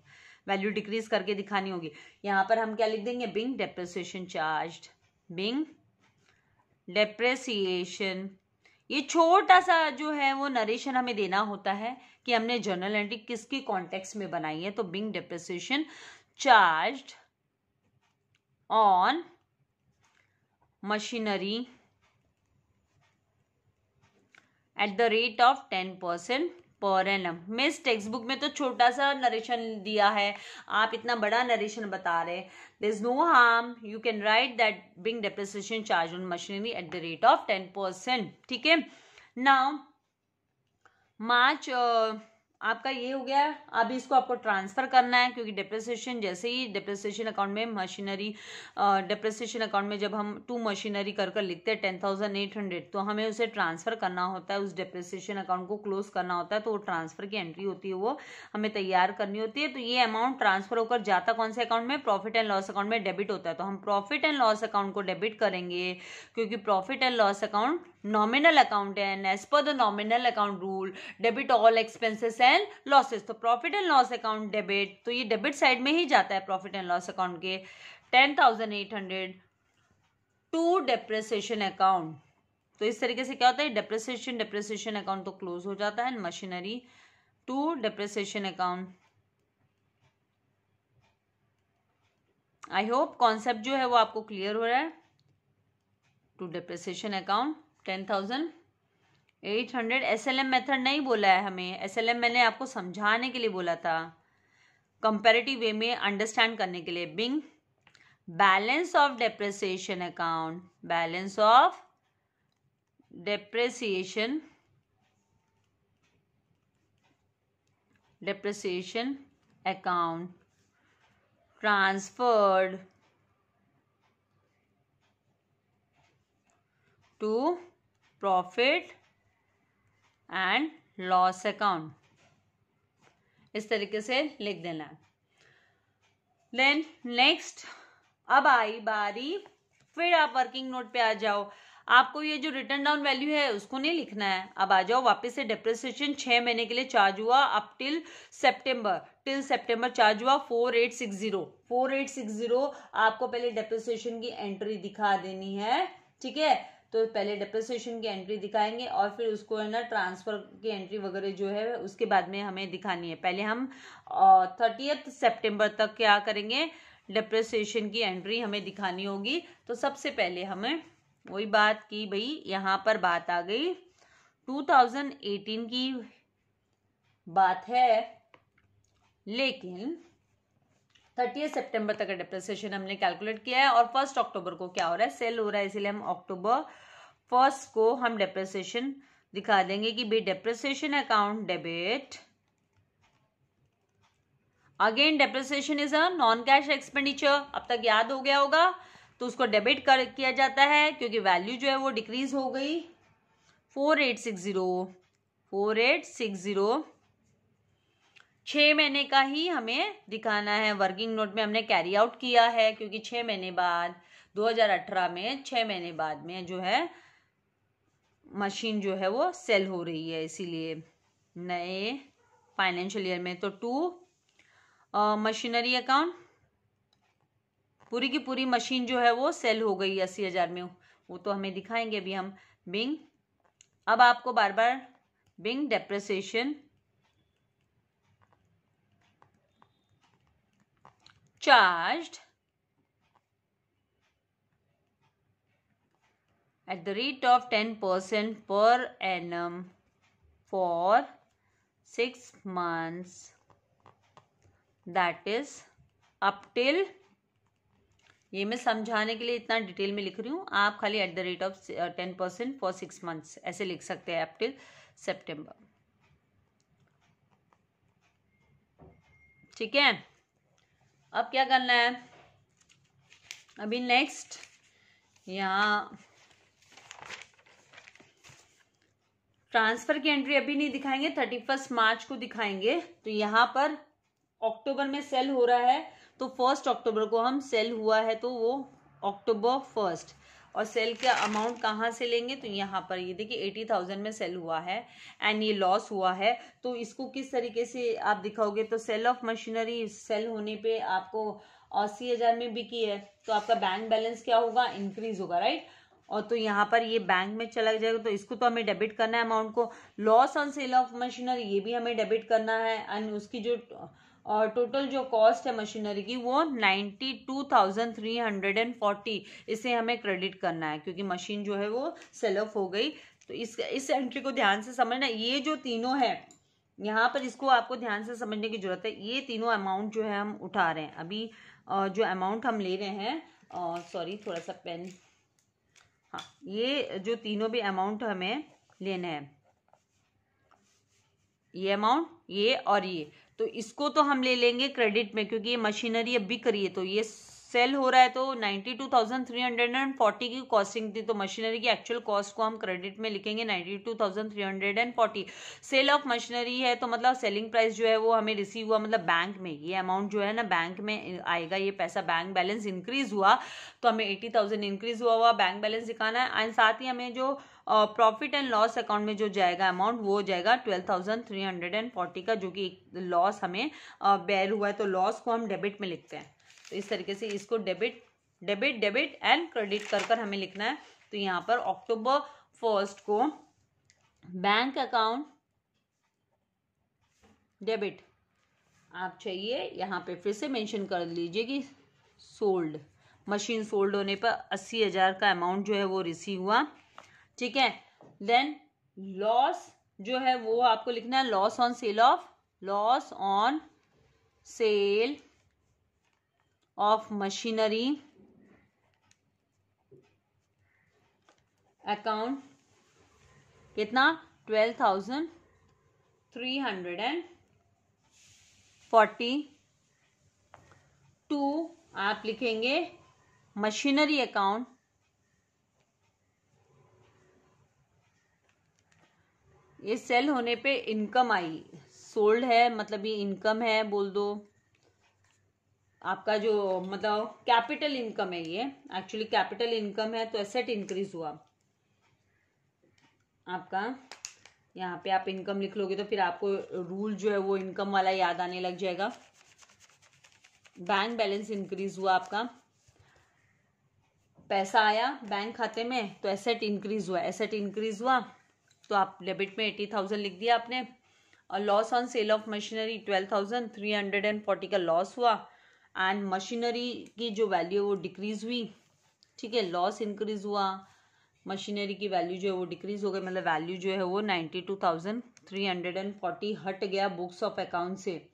वैल्यू डिक्रीज करके दिखानी होगी। यहाँ पर हम क्या लिख देंगे? Being depreciation charged, being depreciation. ये छोटा सा जो है वो नरेशन हमें देना होता है कि हमने जर्नल एंट्री किसकी कॉन्टेक्स्ट में बनाई है। तो being depreciation charged on machinery at the rate of 10% per annum. Miss text book में तो छोटा सा नरेशन दिया है, आप इतना बड़ा नरेशन बता रहे। There is no harm, you can write that being depreciation charge on machinery at the rate of 10%, ठीक है। नाउ मार्च आपका ये हो गया। अब इसको आपको ट्रांसफर करना है, क्योंकि डेप्रिसिएशन जैसे ही डेप्रिसिएशन अकाउंट में मशीनरी डेप्रिसिएशन अकाउंट में जब हम टू मशीनरी कर लिखते हैं 10,800, तो हमें उसे ट्रांसफर करना होता है, उस डेप्रिसिएशन अकाउंट को क्लोज करना होता है। तो वो ट्रांसफर की एंट्री होती है, वो हमें तैयार करनी होती है। तो ये अमाउंट ट्रांसफर होकर जाता कौन से अकाउंट में? प्रॉफिट एंड लॉस अकाउंट में डेबिट होता है। तो हम प्रॉफिट एंड लॉस अकाउंट को डेबिट करेंगे, क्योंकि profit and loss account nominal account है, and as per the nominal account rule debit all expenses and losses. तो profit and loss account debit, तो ये डेबिट साइड में ही जाता है प्रॉफिट एंड लॉस अकाउंट के। 10,800 टू डेप्रिसिएशन अकाउंट। तो इस तरीके से क्या होता है? डेप्रिसिएशन अकाउंट तो क्लोज हो जाता है, machinery to depreciation account. I hope concept जो है वो आपको क्लियर हो रहा है। To depreciation account 10,800। SLM method नहीं बोला है हमें, SLM मैंने आपको समझाने के लिए बोला था, कंपैरेटिव वे में अंडरस्टैंड करने के लिए। Being balance of depreciation account, balance of depreciation account transferred to profit and loss account, इस तरीके से लिख देना है। देन नेक्स्ट, अब आई बारी, फिर आप वर्किंग नोट पे आ जाओ। आपको ये जो रिटर्न डाउन वैल्यू है उसको नहीं लिखना है। अब आ जाओ वापस से, डेप्रिसिएशन 6 महीने के लिए चार्ज हुआ अप टिल सितंबर चार्ज हुआ 4860 आपको पहले डेप्रिसिएशन की एंट्री दिखा देनी है, ठीक है। तो पहले डेप्रिसिएशन की एंट्री दिखाएंगे और फिर उसको है ना ट्रांसफर की एंट्री वगैरह जो है उसके बाद में हमें दिखानी है। पहले हम 30 सितंबर तक क्या करेंगे, डेप्रिसिएशन की एंट्री हमें दिखानी होगी। तो सबसे पहले हमें वही बात की भाई, यहाँ पर बात आ गई 2018 की बात है, लेकिन 30 सितंबर तक का डेप्रिसिएशन हमने कैलकुलेट किया है और 1 अक्टूबर को क्या हो रहा है, सेल हो रहा है, इसीलिए हम अक्टूबर 1 को हम डेप्रिसिएशन दिखा देंगे कि भाई depreciation account debit, again depreciation is a non cash expenditure, अब तक याद हो गया होगा। तो उसको डेबिट किया जाता है क्योंकि वैल्यू जो है वो डिक्रीज हो गई 4860 6 महीने का ही हमें दिखाना है। वर्किंग नोट में हमने कैरी आउट किया है क्योंकि 6 महीने बाद 2018 में 6 महीने बाद में जो है मशीन जो है वो सेल हो रही है, इसीलिए नए फाइनेंशियल ईयर में। तो 2 मशीनरी अकाउंट, पूरी की पूरी मशीन जो है वो सेल हो गई 80,000 में, वो तो हमें दिखाएंगे अभी हम। बिंग, अब आपको बार बार being depreciation charged at the rate of 10% per annum for 6 months, that is up till, ये मैं समझाने के लिए इतना डिटेल में लिख रही हूँ, आप खाली eight the rate of 10% for 6 months ऐसे लिख सकते हैं, अप टिल सितंबर, ठीक है। अब क्या करना है, अभी नेक्स्ट यहाँ ट्रांसफर की एंट्री अभी नहीं दिखाएंगे, 31 मार्च को दिखाएंगे। तो यहाँ पर अक्टूबर में सेल हो रहा है तो 1 अक्टूबर को हम सेल हुआ है तो वो अक्टूबर 1, और सेल का अमाउंट कहाँ से लेंगे, तो यहाँ पर ये देखिए 80,000 में सेल हुआ है एंड ये लॉस हुआ है। तो इसको किस तरीके से आप दिखाओगे, तो सेल ऑफ मशीनरी सेल होने पे आपको 80,000 में बिकी है तो आपका बैंक बैलेंस क्या होगा, इंक्रीज होगा, राइट। और तो यहाँ पर ये बैंक में चला जाएगा तो इसको तो हमें डेबिट करना है अमाउंट को। Loss on sale of machinery ये भी हमें डेबिट करना है एंड उसकी जो टोटल जो कॉस्ट है मशीनरी की वो 92,340, इसे हमें क्रेडिट करना है क्योंकि मशीन जो है वो सेल ऑफ हो गई। तो इस एंट्री को ध्यान से समझना, ये जो तीनों है यहाँ पर इसको आपको ध्यान से समझने की जरूरत है। ये तीनों अमाउंट जो है हम उठा रहे हैं अभी, जो अमाउंट हम ले रहे हैं, सॉरी थोड़ा सा पेन, हाँ, ये जो तीनों भी अमाउंट हमें लेना है, ये अमाउंट, ये और ये, तो इसको तो हम ले लेंगे क्रेडिट में क्योंकि ये मशीनरी अब बिक रही है तो ये सेल हो रहा है। तो 92,340 की कॉस्टिंग थी तो मशीनरी की एक्चुअल कॉस्ट को हम क्रेडिट में लिखेंगे 92,340। सेल ऑफ मशीनरी है तो मतलब सेलिंग प्राइस जो है वो हमें रिसीव हुआ, मतलब बैंक में ये अमाउंट जो है ना बैंक में आएगा, ये पैसा बैंक बैलेंस इंक्रीज हुआ तो हमें 80,000 इंक्रीज हुआ बैंक बैलेंस दिखाना है एंड साथ ही हमें जो प्रॉफिट एंड लॉस अकाउंट में जो जाएगा अमाउंट वो जाएगा 12,340 का, जो कि लॉस हमें बेयर हुआ है तो लॉस को हम डेबिट में लिखते हैं। तो इस तरीके से इसको डेबिट एंड क्रेडिट कर हमें लिखना है। तो यहाँ पर अक्टूबर 1 को बैंक अकाउंट डेबिट आप चाहिए, यहाँ पे फिर से मेंशन कर लीजिए कि सोल्ड, मशीन सोल्ड होने पर 80,000 का अमाउंट जो है वो रिसीव हुआ, ठीक है। देन लॉस जो है वो आपको लिखना है loss on sale of machinery account कितना 12,342 आप लिखेंगे मशीनरी अकाउंट ये सेल होने पे इनकम आई, सोल्ड है मतलब ये इनकम है बोल दो, आपका जो मतलब कैपिटल इनकम है, ये एक्चुअली कैपिटल इनकम है तो एसेट इंक्रीज हुआ आपका। यहाँ पे आप इनकम लिख लोगे तो फिर आपको रूल जो है वो इनकम वाला याद आने लग जाएगा। बैंक बैलेंस इंक्रीज हुआ आपका, पैसा आया बैंक खाते में तो एसेट इंक्रीज हुआ, एसेट इंक्रीज हुआ तो आप डेबिट में 80,000 लिख दिया आपने। और loss on sale of machinery 12,340 का लॉस हुआ एंड मशीनरी की जो वैल्यू है वो डिक्रीज हुई, ठीक है। लॉस इंक्रीज हुआ, मशीनरी की वैल्यू जो है वो डिक्रीज हो गई, मतलब वैल्यू जो है वो 92,340 हट गया बुक्स ऑफ अकाउंट से,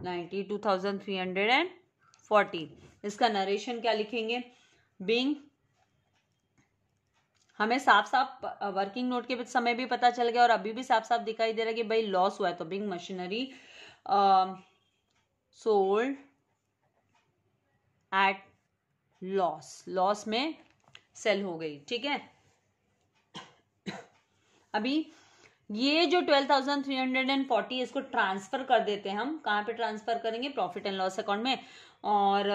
92,340। इसका नरेशन क्या लिखेंगे, बिंग, हमें साफ साफ वर्किंग नोट के समय भी पता चल गया और अभी भी साफ साफ दिखाई दे रहा है कि भाई लॉस हुआ है, तो being machinery sold at loss, loss में सेल हो गई, ठीक है। अभी ये जो 12,340 इसको ट्रांसफर कर देते हैं हम, कहाँ पे ट्रांसफर करेंगे, प्रॉफिट एंड लॉस अकाउंट में। और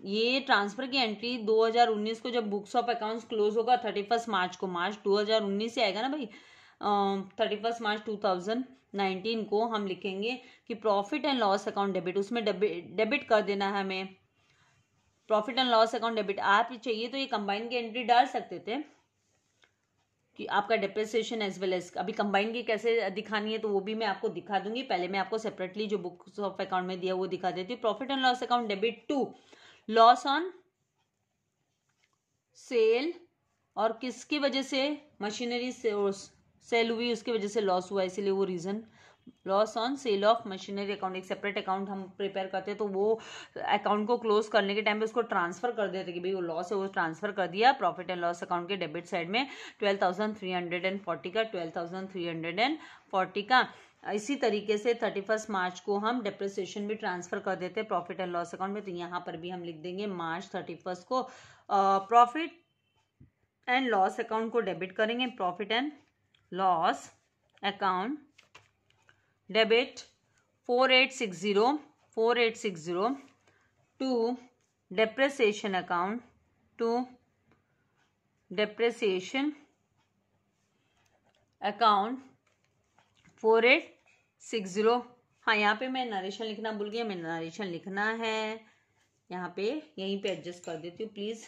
ये ट्रांसफर की एंट्री 2019 को जब बुक्स ऑफ अकाउंट्स क्लोज होगा 31 मार्च को, मार्च 2019 से आएगा ना भाई, 31 मार्च 2019 को हम लिखेंगे कि profit and loss account debit, उसमें डेबिट कर देना है हमें, profit and loss account debit. आप चाहिए तो ये कंबाइन की एंट्री डाल सकते थे कि आपका डिप्रिसिएशन एज वेल एज, अभी कंबाइन की कैसे दिखानी है तो वो भी मैं आपको दिखा दूंगी, पहले मैं आपको सेपरेटली जो बुक्स ऑफ अकाउंट में दिया वो दिखा देती हूँ। Profit and loss account debit to loss on sale, और किसकी वजह से, मशीनरी सेल हुई उसकी वजह से लॉस हुआ, इसीलिए वो reason, loss on sale of machinery account. एक सेपरेट अकाउंट हम प्रिपेयर करते हैं तो वो अकाउंट को क्लोज करने के टाइम पे उसको ट्रांसफर कर देते कि भाई वो लॉस है वो ट्रांसफर कर दिया प्रॉफिट एंड लॉस अकाउंट के डेबिट साइड में 12,340 का, 12,340 का। इसी तरीके से 31 मार्च को हम डेप्रिसिएशन भी ट्रांसफर कर देते हैं प्रॉफिट एंड लॉस अकाउंट में, तो यहाँ पर भी हम लिख देंगे मार्च 31 को प्रॉफिट एंड लॉस अकाउंट को डेबिट करेंगे, profit and loss account debit 4860 to depreciation account, to depreciation account 4860। हाँ यहाँ पे मैं नरेशन लिखना भूल गया, मैं नरेशन लिखना है यहाँ पे, यहीं पे एडजस्ट कर देती हूँ, प्लीज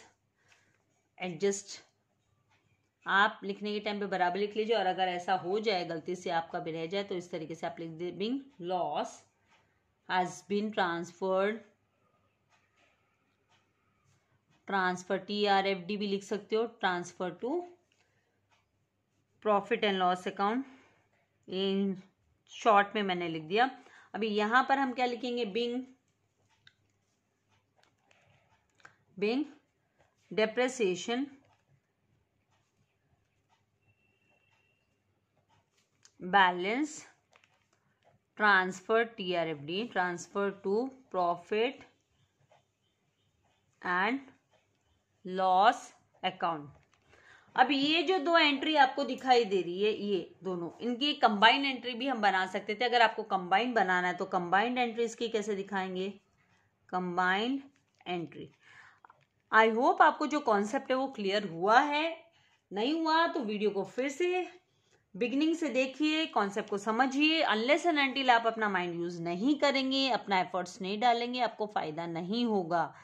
एडजस्ट आप लिखने के टाइम पे बराबर लिख लीजिए, और अगर ऐसा हो जाए गलती से आपका भी रह जाए तो इस तरीके से आप लिख दे, being loss has been transferred, transfer TRFD भी लिख सकते हो, transfer to profit and loss account, in short में मैंने लिख दिया। अभी यहां पर हम क्या लिखेंगे, being depreciation balance transfer TRFD, transfer to profit and loss account. अब ये जो दो एंट्री आपको दिखाई दे रही है, ये दोनों, इनकी कंबाइंड एंट्री भी हम बना सकते थे। अगर आपको कंबाइंड बनाना है तो कंबाइंड एंट्री इसकी कैसे दिखाएंगे, कंबाइंड एंट्री। आई होप आपको जो कॉन्सेप्ट है वो क्लियर हुआ है, नहीं हुआ तो वीडियो को फिर से बिगिनिंग से देखिए, कॉन्सेप्ट को समझिए। अनलेस एंड अनटिल आप अपना माइंड यूज नहीं करेंगे, अपना एफर्ट्स नहीं डालेंगे, आपको फायदा नहीं होगा।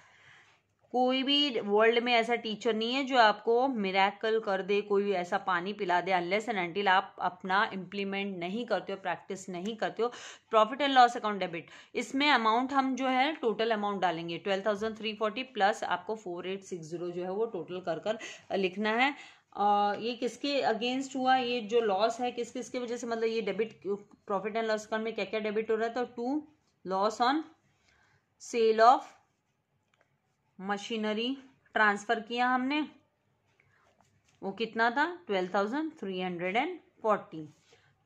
कोई भी वर्ल्ड में ऐसा टीचर नहीं है जो आपको मिरेकल कर दे, कोई ऐसा पानी पिला दे, अनलेस एंड अनटिल आप अपना इम्प्लीमेंट नहीं करते हो, प्रैक्टिस नहीं करते हो। Profit and loss account debit, इसमें अमाउंट हम जो है टोटल अमाउंट डालेंगे 12,340 प्लस आपको 4860 जो है वो टोटल कर लिखना है। ये किसके अगेंस्ट हुआ, ये जो लॉस है किस किसकी वजह से, मतलब ये debit profit and loss account में क्या क्या डेबिट हो रहा है, तो to loss on sale of machinery transfer किया हमने, वो कितना था 12,340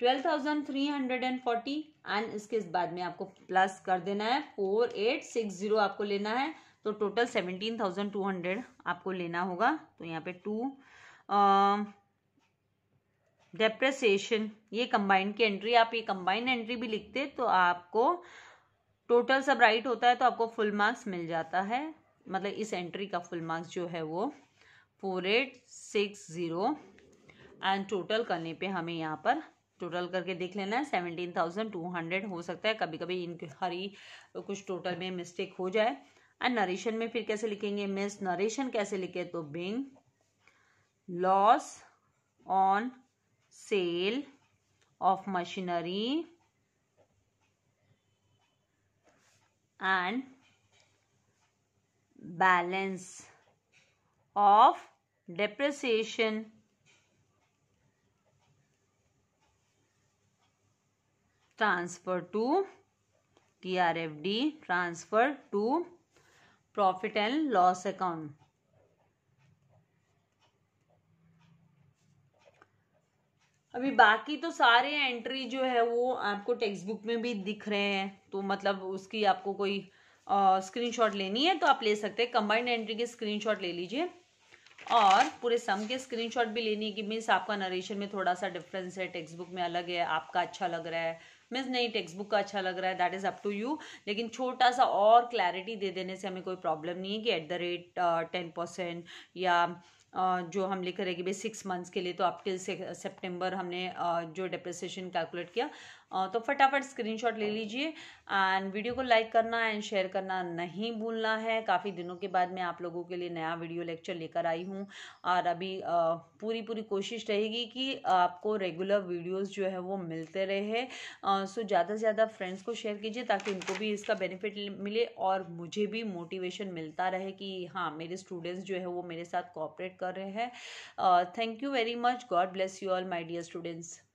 12,340 एंड इसके बाद में आपको प्लस कर देना है 4860 आपको लेना है, तो टोटल 17,200 आपको लेना होगा। तो यहाँ पे 2 डेप्रेसिएशन, ये कंबाइंड की एंट्री, आप ये कंबाइंड एंट्री भी लिखते तो आपको टोटल सब राइट होता है तो आपको फुल मार्क्स मिल जाता है, मतलब इस एंट्री का फुल मार्क्स जो है वो 4860 एंड टोटल करने पे हमें यहाँ पर टोटल करके देख लेना है 17,200 हो सकता है, कभी कभी इनके हरी कुछ टोटल में मिस्टेक हो जाए। एंड नरेशन में फिर कैसे लिखेंगे, मिस नरेशन कैसे लिखे, तो Bing loss on sale of machinery and balance of depreciation transfer to TRFD, transfer to profit and loss account। अभी बाकी तो सारे एंट्री जो है वो आपको टेक्स्ट बुक में भी दिख रहे हैं, तो मतलब उसकी आपको कोई स्क्रीनशॉट लेनी है तो आप ले सकते हैं। कंबाइंड एंट्री के स्क्रीनशॉट ले लीजिए और पूरे सम के स्क्रीनशॉट भी लेनी है कि मीन्स आपका नरेशन में थोड़ा सा डिफरेंस है, टेक्स्ट बुक में अलग है, आपका अच्छा लग रहा है, मीन्स नहीं टेक्स्ट बुक का अच्छा लग रहा है, that is up to you. लेकिन छोटा सा और क्लैरिटी दे देने से हमें कोई प्रॉब्लम नहीं है कि @ 10% या जो हम लिख रहे हैं कि भाई 6 मंथ्स के लिए, तो अप टिल सितंबर हमने जो डेप्रिसिएशन कैलकुलेट किया, तो फटाफट स्क्रीनशॉट ले लीजिए एंड वीडियो को लाइक करना एंड शेयर करना नहीं भूलना है। काफ़ी दिनों के बाद मैं आप लोगों के लिए नया वीडियो लेक्चर लेकर आई हूँ और अभी पूरी कोशिश रहेगी कि आपको रेगुलर वीडियोस जो है वो मिलते रहे। सो ज़्यादा से ज़्यादा फ्रेंड्स को शेयर कीजिए ताकि उनको भी इसका बेनिफिट मिले और मुझे भी मोटिवेशन मिलता रहे कि हाँ मेरे स्टूडेंट्स जो है वो मेरे साथ कोऑपरेट कर रहे हैं। Thank you very much, God bless you all my dear students.